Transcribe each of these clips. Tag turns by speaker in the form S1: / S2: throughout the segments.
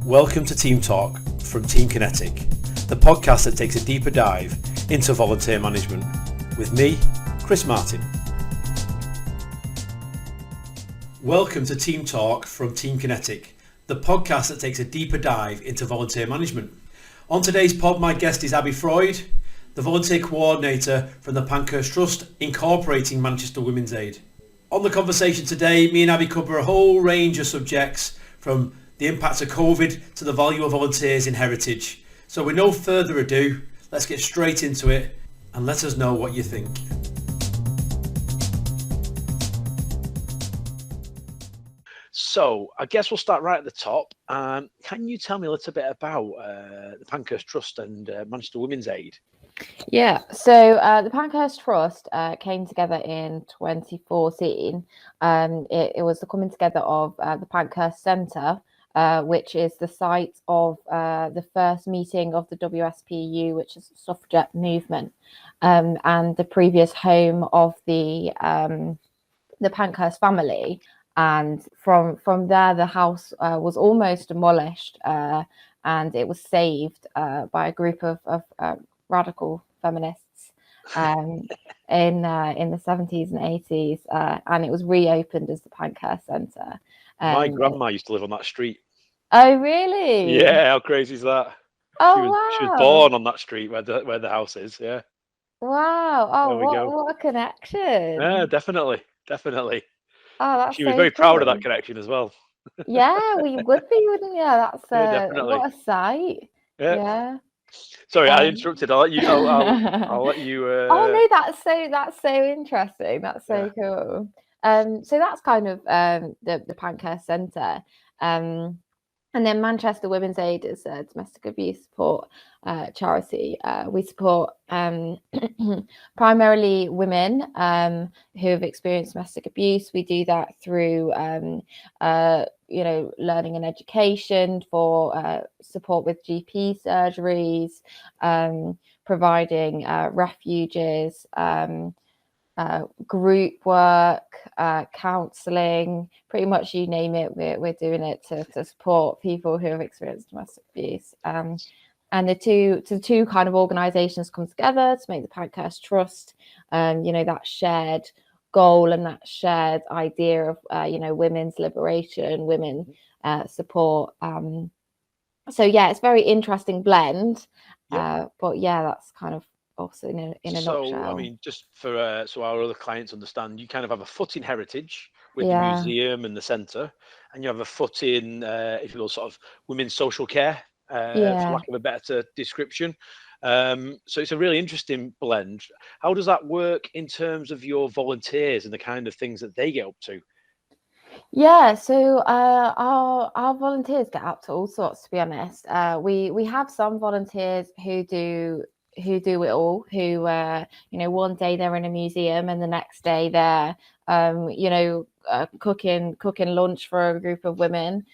S1: Welcome to TeamTalk from TeamKinetic, the podcast that takes a deeper dive into volunteer management. With me, Chris Martin. Welcome to TeamTalk from TeamKinetic, the podcast that takes a deeper dive into volunteer management. On today's pod, my guest is Abi Froud, the volunteer coordinator from the Pankhurst Trust, incorporating Manchester Women's Aid. On the conversation today, me and Abi cover a whole range of subjects, from the impacts of COVID to the value of volunteers in heritage. So with no further ado, let's get straight into it and let us know what you think. So I guess we'll start right at the top. Can you tell me a little bit about the Pankhurst Trust and Manchester Women's Aid?
S2: Yeah, so the Pankhurst Trust came together in 2014. It was the coming together of the Pankhurst Centre, which is the site of the first meeting of the WSPU, which is the suffragette movement, and the previous home of the Pankhurst family. And from there, the house was almost demolished, and it was saved by a group of radical feminists in the 70s and 80s, and it was reopened as the Pankhurst Centre.
S1: My grandma used to live on that street.
S2: Oh, really?
S1: Yeah, how crazy is that?
S2: Oh,
S1: she was born on that street where the house is. Yeah.
S2: Wow. Oh, what a connection.
S1: Yeah, definitely.
S2: Oh, that's
S1: she was
S2: so
S1: very
S2: cool.
S1: proud of that connection as well.
S2: Yeah, we would be, wouldn't you? That's
S1: definitely.
S2: What a sight. Yeah.
S1: Sorry, I interrupted. I'll let you. I'll let you.
S2: Oh no, that's so interesting. That's so cool. So that's kind of the Pankhurst Centre. And then Manchester Women's Aid is a domestic abuse support charity. We support primarily women who have experienced domestic abuse. We do that through learning and education, for support with GP surgeries, providing refuges, group work, counselling, pretty much you name it, we're doing it to support people who have experienced domestic abuse. And the two kind of organisations come together to make the Pankhurst Trust, that shared goal and that shared idea of women's liberation, women support. So yeah, it's a very interesting blend. But yeah, that's kind of also in a nutshell.
S1: I mean, just for so our other clients understand, you kind of have a foot in heritage with the museum and the centre, and you have a foot in, if you will, sort of women's social care, for lack of a better description. So it's a really interesting blend. How does that work in terms of your volunteers and the kind of things that they get up to?
S2: Yeah, so our volunteers get up to all sorts, to be honest. We have some volunteers who do it all, who one day they're in a museum and the next day they're cooking lunch for a group of women.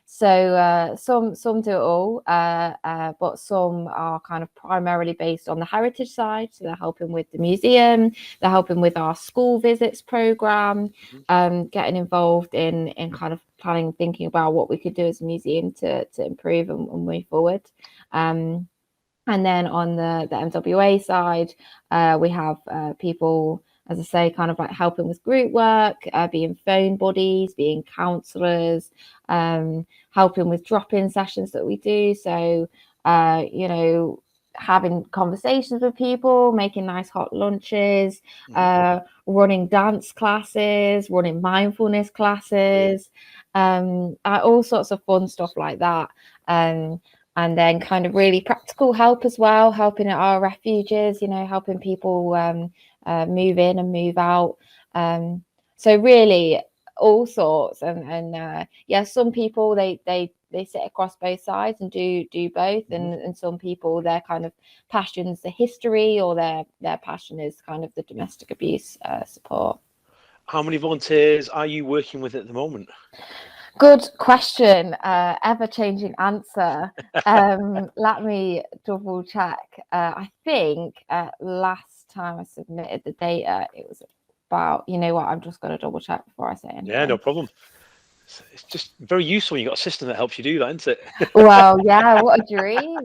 S2: So some do it all, but some are kind of primarily based on the heritage side. So they're helping with the museum, they're helping with our school visits program, getting involved in kind of planning, thinking about what we could do as a museum to improve and move forward. And then on the MWA side, we have people, as I say, kind of like helping with group work, being phone buddies, being counsellors, helping with drop-in sessions that we do. So, having conversations with people, making nice hot lunches, running dance classes, running mindfulness classes, all sorts of fun stuff like that. And then kind of really practical help as well, helping at our refuges, helping people move in and move out. So really all sorts. And some people, they sit across both sides and do both. And some people, their kind of passion's the history, or their passion is kind of the domestic abuse support.
S1: How many volunteers are you working with at the moment?
S2: Good question. Ever-changing answer. Let me double check. I think last time I submitted the data, it was about, I'm just going to double check before I say anything.
S1: Yeah, no problem.
S3: It's just very useful. You've got a system that helps you do that, isn't it?
S2: Well, yeah, what a dream.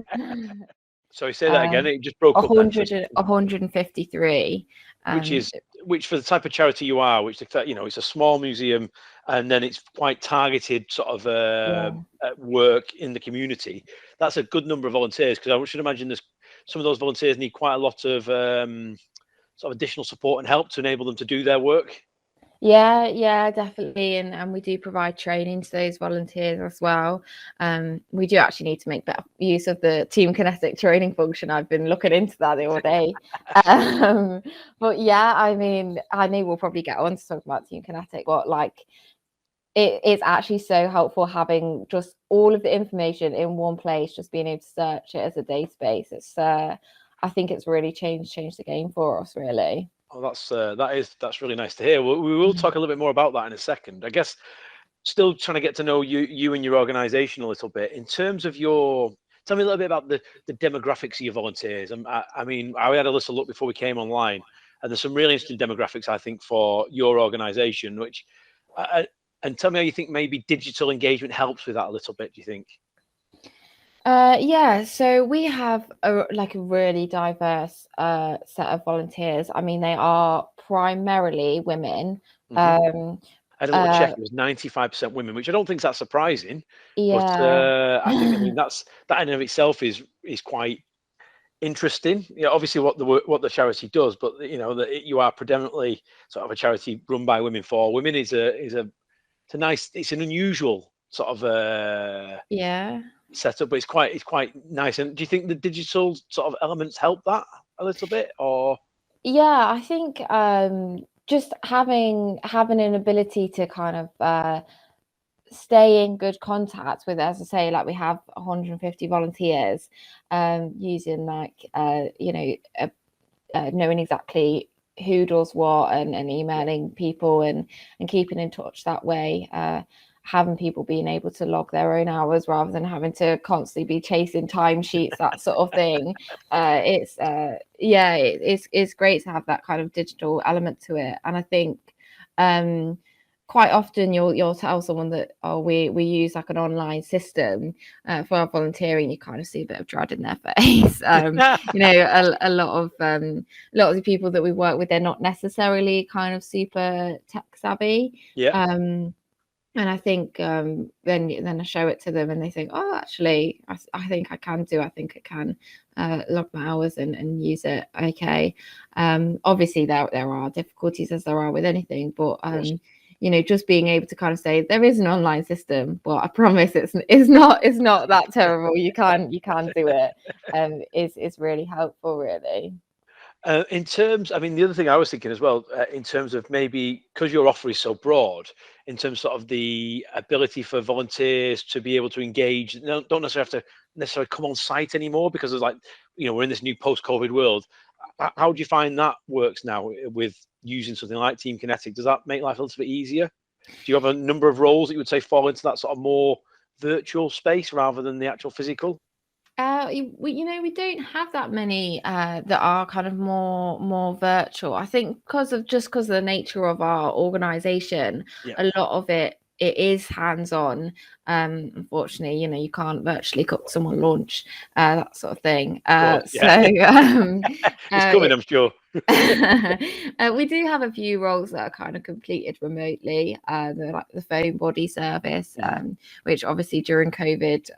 S3: Sorry, say that again.
S2: Um,
S3: It just broke up then.
S2: 153.
S3: Which
S2: Um,
S3: is which for the type of charity you are, which it's a small museum, and then it's quite targeted sort of
S2: yeah.
S3: work in the community. That's a good number of volunteers, because I should imagine there's some of those volunteers need quite a lot of sort of additional support and help to enable them to do their work.
S2: Yeah, definitely. And we do provide training to those volunteers as well. We do actually need to make better use of the TeamKinetic training function. I've been looking into that the all day. But yeah, I mean, I know we'll probably get on to talk about TeamKinetic, but like it's actually so helpful having just all of the information in one place, just being able to search it as a database. It's I think it's really changed the game for us, really.
S3: Oh, that's really nice to hear. We will talk a little bit more about that in a second. I guess still trying to get to know you and your organization a little bit. In terms of tell me a little bit about the demographics of your volunteers. I mean, I had a little look before we came online, and there's some really interesting demographics, I think, for your organization, which, and tell me how you think maybe digital engagement helps with that a little bit, do you think?
S2: Yeah, so we have a really diverse set of volunteers. I mean, they are primarily women.
S3: I had a little check.
S2: Uh,
S3: It was 95% women, which I don't think is that surprising. But
S2: yeah,
S3: I think, I mean, that in and of itself is quite interesting. Obviously what the charity does, but that you are predominantly sort of a charity run by women for women is it's an unusual sort of
S2: yeah,
S3: setup, but it's quite nice. And do you think the digital sort of elements help that a little bit, or?
S2: yeah. I think just having an ability to kind of stay in good contact with, as I say, like we have 150 volunteers, using knowing exactly who does what, and emailing people and keeping in touch that way, having people being able to log their own hours rather than having to constantly be chasing timesheets, that sort of thing. It's great to have that kind of digital element to it. And I think quite often you'll tell someone that, oh, we use like an online system for our volunteering. You kind of see a bit of dread in their face. A lot of the people that we work with, they're not necessarily kind of super tech savvy.
S3: Yeah.
S2: And I think then I show it to them and they think, oh, actually, I think I can log my hours and use it. Okay. Obviously there are difficulties, as there are with anything, but just being able to kind of say there is an online system, but I promise it's not that terrible. You can do it. Is really helpful, really.
S3: In terms, I mean, the other thing I was thinking as well, in terms of maybe because your offer is so broad, in terms sort of the ability for volunteers to be able to engage, don't necessarily have to come on site anymore, because it's like, we're in this new post-COVID world. How do you find that works now with using something like TeamKinetic? Does that make life a little bit easier? Do you have a number of roles that you would say fall into that sort of more virtual space rather than the actual physical?
S2: We don't have that many that are kind of more virtual. I think because of the nature of our organization,
S3: Yeah.
S2: a lot of it is hands-on. Unfortunately, you can't virtually cook someone lunch, that sort of thing.
S3: It's coming, I'm sure.
S2: We do have a few roles that are kind of completed remotely. Like the phone body service, which obviously during COVID,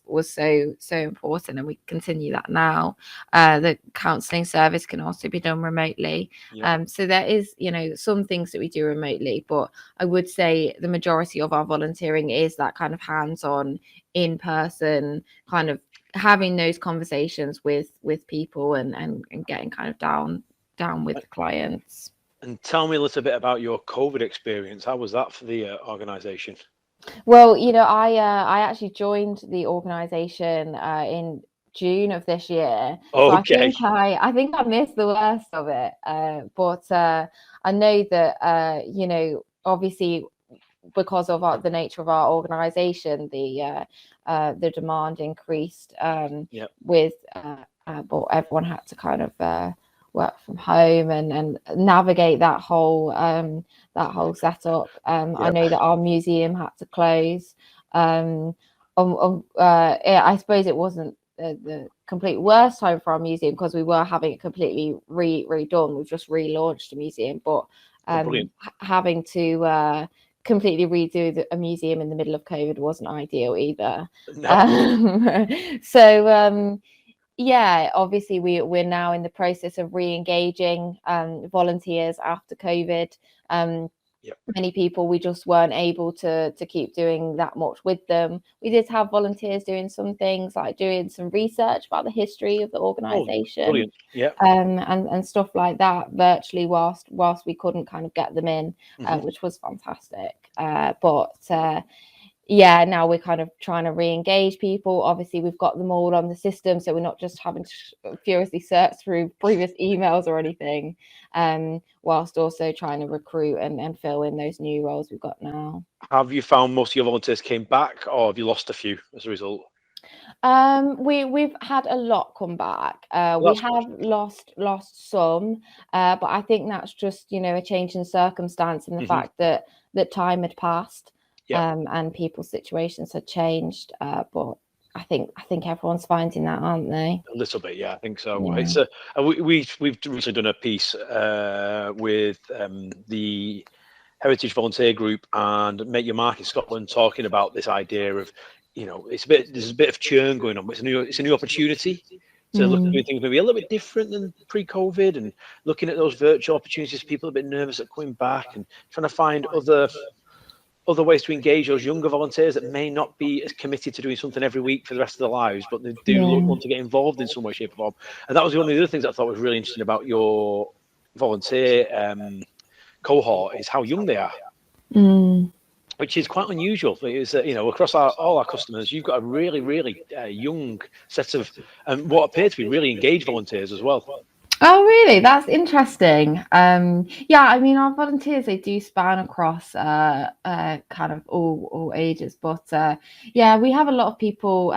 S2: was so important, and we continue that now. The counselling service can also be done remotely. So there is, some things that we do remotely, but I would say the majority of our volunteering is that kind of hands-on, in-person kind of having those conversations with people and getting kind of down with the clients.
S3: And tell me a little bit about your COVID experience. How was that for the organization?
S2: Well, I actually joined the organization in June of this year.
S3: Okay.
S2: So I think I missed the worst of it. But I know that obviously because of the nature of our organization, the demand increased with but everyone had to kind of work from home and navigate that whole setup. I know that our museum had to close. I suppose it wasn't the complete worst time for our museum because we were having it completely redone. We've just relaunched the museum, but having to completely redo a museum in the middle of COVID wasn't ideal either.
S3: No.
S2: Yeah, obviously we're now in the process of re-engaging volunteers after COVID. Many people, we just weren't able to keep doing that much with them. We did have volunteers doing some things, like doing some research about the history of the organization, and stuff like that virtually whilst we couldn't kind of get them in, which was fantastic. Yeah, now we're kind of trying to re-engage people. Obviously, we've got them all on the system, so we're not just having to furiously search through previous emails or anything, whilst also trying to recruit and fill in those new roles we've got now.
S3: Have you found most of your volunteers came back, or have you lost a few as a result?
S2: We've had a lot come back. We have lost some, but I think that's just, a change in circumstance and the fact that time had passed. And people's situations had changed, but I think everyone's finding that, aren't they?
S3: A little bit, yeah, I think so. Yeah. It's we've recently done a piece with the Heritage Volunteer Group and Make Your Mark in Scotland, talking about this idea of, there's a bit of churn going on. It's a new opportunity to look at doing things maybe a little bit different than pre-COVID, and looking at those virtual opportunities. People are a bit nervous at coming back and trying to find other ways to engage those younger volunteers that may not be as committed to doing something every week for the rest of their lives, but they do want to get involved in some way, shape, or form. And that was one of the other things I thought was really interesting about your volunteer cohort, is how young they are, which is quite unusual. It's across all our customers, you've got a really, really young set of what appear to be really engaged volunteers as well.
S2: Oh, really? That's interesting. Yeah, I mean, our volunteers, they do span across kind of all ages, but yeah, we have a lot of people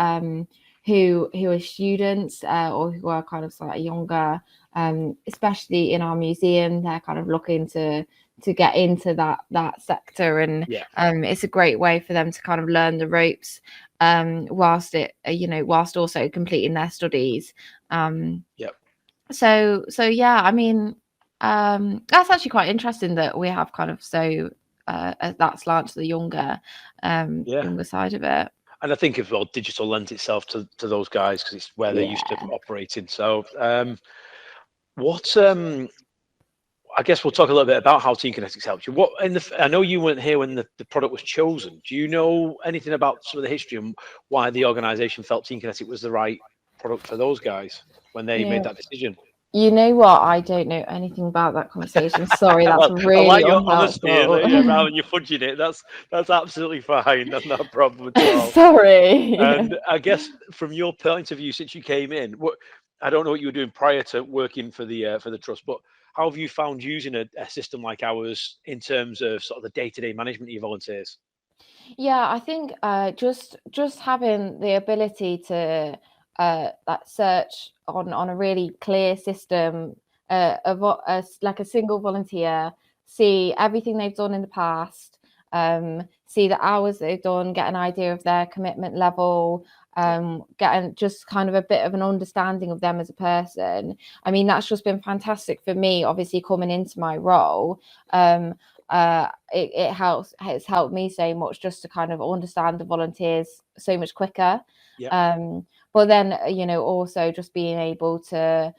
S2: who are students or who are kind of slightly younger, especially in our museum. They're kind of looking to get into that sector, and it's a great way for them to kind of learn the ropes whilst also completing their studies. So yeah, I mean, that's actually quite interesting that we have kind of that slant to the younger side of it.
S3: And I think as well, digital lends itself to those guys because it's where they're used to operating. So I guess we'll talk a little bit about how TeamKinetic helped you. I know you weren't here when the product was chosen. Do you know anything about some of the history and why the organisation felt TeamKinetic was the right product for those guys when they made that decision?
S2: You know what? I don't know anything about that conversation. Sorry, that's really
S3: I like your
S2: unhelpful.
S3: honesty, rather than you fudging it. That's absolutely fine. That's not a problem at all.
S2: Sorry.
S3: And I guess from your point of view, since you came in, I don't know what you were doing prior to working for the trust, but how have you found using a system like ours in terms of sort of the day-to-day management of your volunteers?
S2: Yeah, I think just having the ability to that search on a really clear system of like a single volunteer, see everything they've done in the past, see the hours they've done, get an idea of their commitment level, getting just kind of a bit of an understanding of them as a person. I mean, that's just been fantastic for me, obviously coming into my role. It's helped me so much just to kind of understand the volunteers so much quicker. But then also just being able to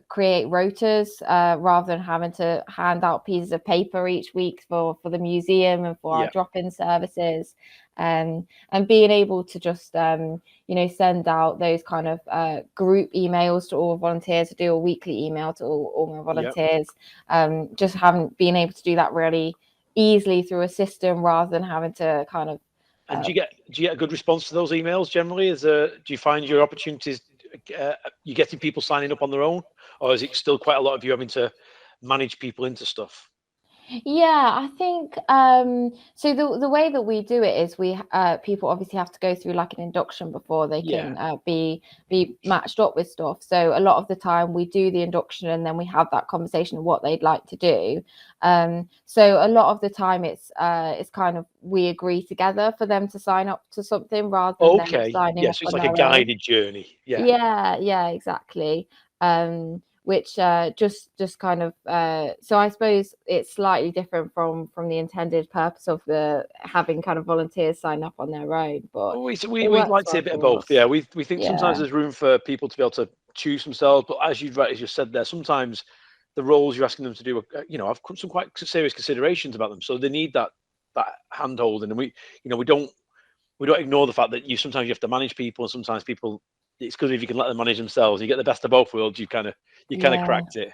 S2: create rotas rather than having to hand out pieces of paper each week for the museum and for our drop-in services, and being able to just send out those kind of group emails to all volunteers, to do a weekly email to all my volunteers, just been able to do that really easily through a system rather than having to kind of.
S3: And do you get a good response to those emails generally? Do you find your opportunities, you getting people signing up on their own, or is it still quite a lot of you having to manage people into stuff?
S2: Yeah, I think so the way that we do it is we people obviously have to go through like an induction before they
S3: Yeah.
S2: can be matched up with stuff. So a lot of the time we do the induction and then we have that conversation of what they'd like to do. So a lot of the time it's kind of we agree together for them to sign up to something rather than them
S3: Okay.
S2: signing
S3: Yeah.
S2: up
S3: So it's
S2: on
S3: like a
S2: their own.
S3: guided journey. Yeah.
S2: Yeah, exactly. Which just kind of so I suppose it's slightly different from the intended purpose of the having kind of volunteers sign up on their own, but
S3: Well,
S2: it
S3: we
S2: works
S3: like to see a
S2: well
S3: bit of
S2: for
S3: both.
S2: us.
S3: Yeah, we think sometimes
S2: Yeah,
S3: there's room for people to be able to choose themselves, but as you right as you said there, sometimes the roles you're asking them to do, have some quite serious considerations about them. So they need that hand holding, and we don't ignore the fact that sometimes you have to manage people, and sometimes people. It's good if you can let them manage themselves. You get the best of both worlds. You kind of
S2: yeah.
S3: cracked it.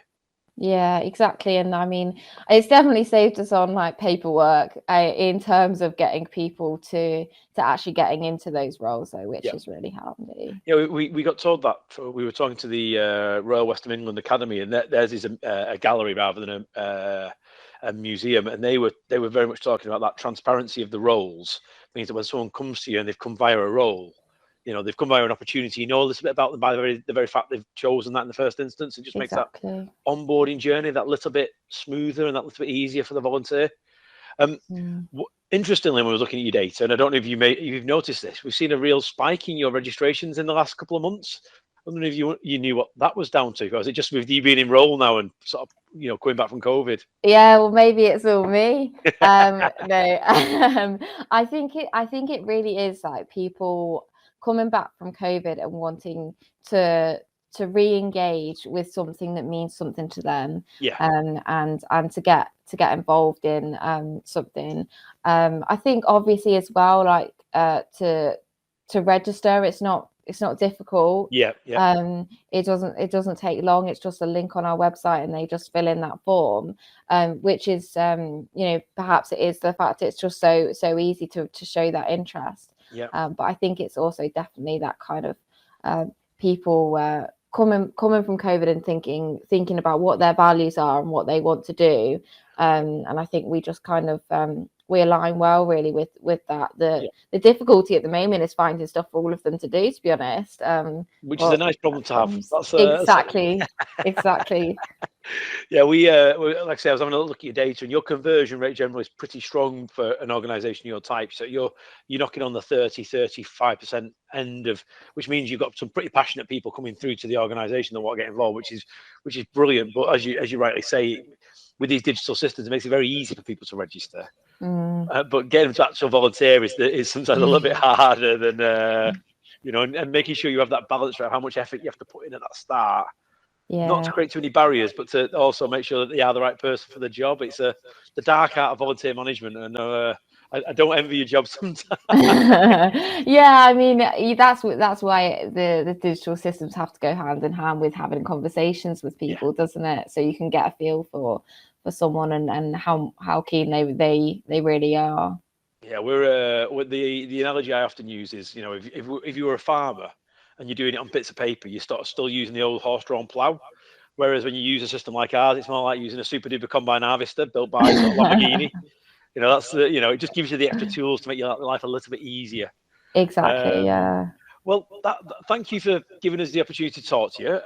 S2: Yeah, exactly. And I mean, it's definitely saved us on like paperwork in terms of getting people to actually getting into those roles, though, which
S3: Yeah.
S2: is really handy.
S3: Yeah, we got told that we were talking to the Royal West of England Academy, and theirs is a gallery rather than a museum, and they were very much talking about that transparency of the roles. Means that when someone comes to you and they've come via a role, they've come via an opportunity, you know a little bit about them by the very fact they've chosen that in the first instance. It just makes that
S2: Exactly.
S3: onboarding journey that little bit smoother and that little bit easier for the volunteer. Um,
S2: Mm.
S3: Interestingly, when we were looking at your data, and I don't know if you've noticed this, we've seen a real spike in your registrations in the last couple of months. I don't know if you knew what that was down to, or is it just with you being enrolled now and sort of coming back from COVID?
S2: Yeah, well, maybe it's all me. No, I think it really is like people coming back from COVID and wanting to re-engage with something that means something to them,
S3: Yeah,
S2: and to get involved in something. I think obviously as well, like to register, it's not difficult.
S3: yeah, yeah,
S2: It doesn't take long. It's just a link on our website and they just fill in that form, which is perhaps it is the fact it's just so easy to show that interest.
S3: yeah.
S2: But I think it's also definitely that kind of people coming from COVID and thinking about what their values are and what they want to do. And I think we just kind of we align well really with that.
S3: Yeah.
S2: The difficulty at the moment is finding stuff for all of them to do, to be honest.
S3: Which is a
S2: But
S3: nice problem to have.
S2: exactly, exactly.
S3: Yeah, like I say, I was having a look at your data, and your conversion rate generally is pretty strong for an organisation your type. So you're knocking on the 35% end of, which means you've got some pretty passionate people coming through to the organisation that want to get involved, which is brilliant. But as you rightly say, with these digital systems, it makes it very easy for people to register. But getting them to actual volunteer is sometimes a little bit harder than and making sure you have that balance of how much effort you have to put in at that start. Not
S2: Yeah.
S3: to create too many barriers, but to also make sure that they are the right person for the job. It's the dark art of volunteer management, and I don't envy your job sometimes.
S2: Yeah, I mean that's why the digital systems have to go hand in hand with having conversations with
S3: Yeah.
S2: people, doesn't it? So you can get a feel for someone and how keen they really are.
S3: Yeah, we're the analogy I often use is, if you were a farmer and you're doing it on bits of paper, you start still using the old horse-drawn plough. Whereas when you use a system like ours, it's more like using a super duper combine harvester built by sort of Lamborghini. That's it just gives you the extra tools to make your life a little bit easier.
S2: Exactly,
S3: Um,
S2: yeah.
S3: Well, thank you for giving us the opportunity to talk to you.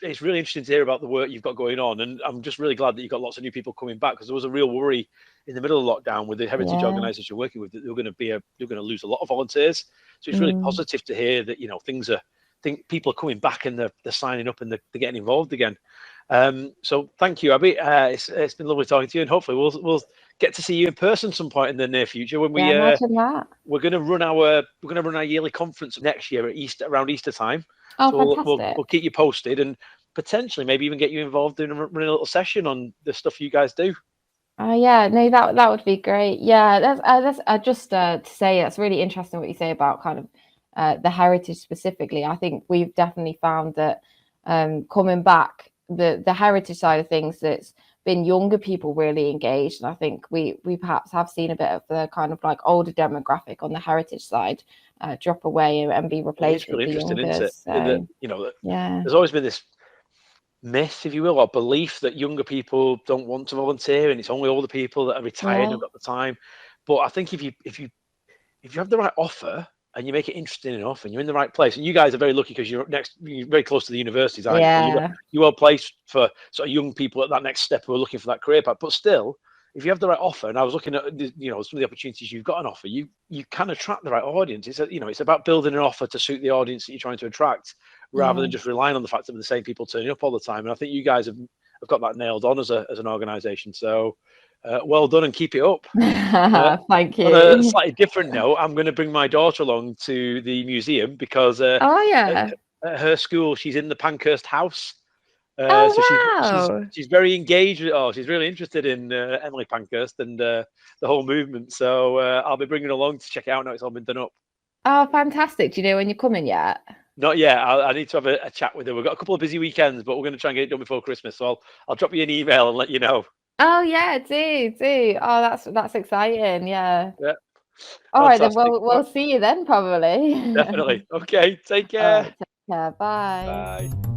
S3: It's really interesting to hear about the work you've got going on, and I'm just really glad that you've got lots of new people coming back, because there was a real worry in the middle of lockdown with the heritage
S2: Yeah.
S3: organisation you're working with that they're going to lose a lot of volunteers. So it's really positive to hear that people are coming back and they're signing up and they're getting involved again. So thank you, Abi. It's been lovely talking to you, and hopefully we'll get to see you in person some point in the near future when
S2: Yeah, imagine that.
S3: we're going to run our yearly conference next year at around Easter time.
S2: Oh,
S3: So
S2: fantastic.
S3: we'll keep you posted, and potentially maybe even get you involved in running a little session on the stuff you guys do.
S2: Yeah, no, that would be great. Yeah, that's just to say that's really interesting what you say about kind of the heritage specifically. I think we've definitely found that coming back the heritage side of things, that's been younger people really engaged, and I think we perhaps have seen a bit of the kind of like older demographic on the heritage side drop away and be
S3: It's
S2: replaced with
S3: really
S2: the
S3: interesting, isn't
S2: youngers.
S3: it? In that,
S2: So yeah,
S3: there's always been this myth, if you will, or belief that younger people don't want to volunteer and it's only older people that are retired and have got the time. But I think if you have the right offer and you make it interesting enough and you're in the right place, and you guys are very lucky because you're very close to the universities, aren't you? So you're well placed for sort of young people at that next step who are looking for that career path. But still, if you have the right offer, and I was looking at some of the opportunities you've got on offer, you can attract the right audience. It's about building an offer to suit the audience that you're trying to attract, rather than just relying on the fact that the same people turning up all the time. And I think you guys have got that nailed on as an organisation. So well done and keep it up.
S2: Thank you.
S3: On a slightly different note, I'm going to bring my daughter along to the museum because at her school she's in the Pankhurst house. So she's very engaged with. She's really interested in Emily Pankhurst and the whole movement. So I'll be bringing her along to check it out now it's all been done up.
S2: Oh, fantastic! Do you know when you're coming yet?
S3: Not yet. I need to have a chat with her. We've got a couple of busy weekends, but we're going to try and get it done before Christmas. So I'll drop you an email and let you know.
S2: Oh yeah, do. Oh, that's exciting. Yeah. All
S3: right,
S2: then we'll see you then probably.
S3: Definitely. Okay. Take care.
S2: Take care. Bye.
S3: Bye.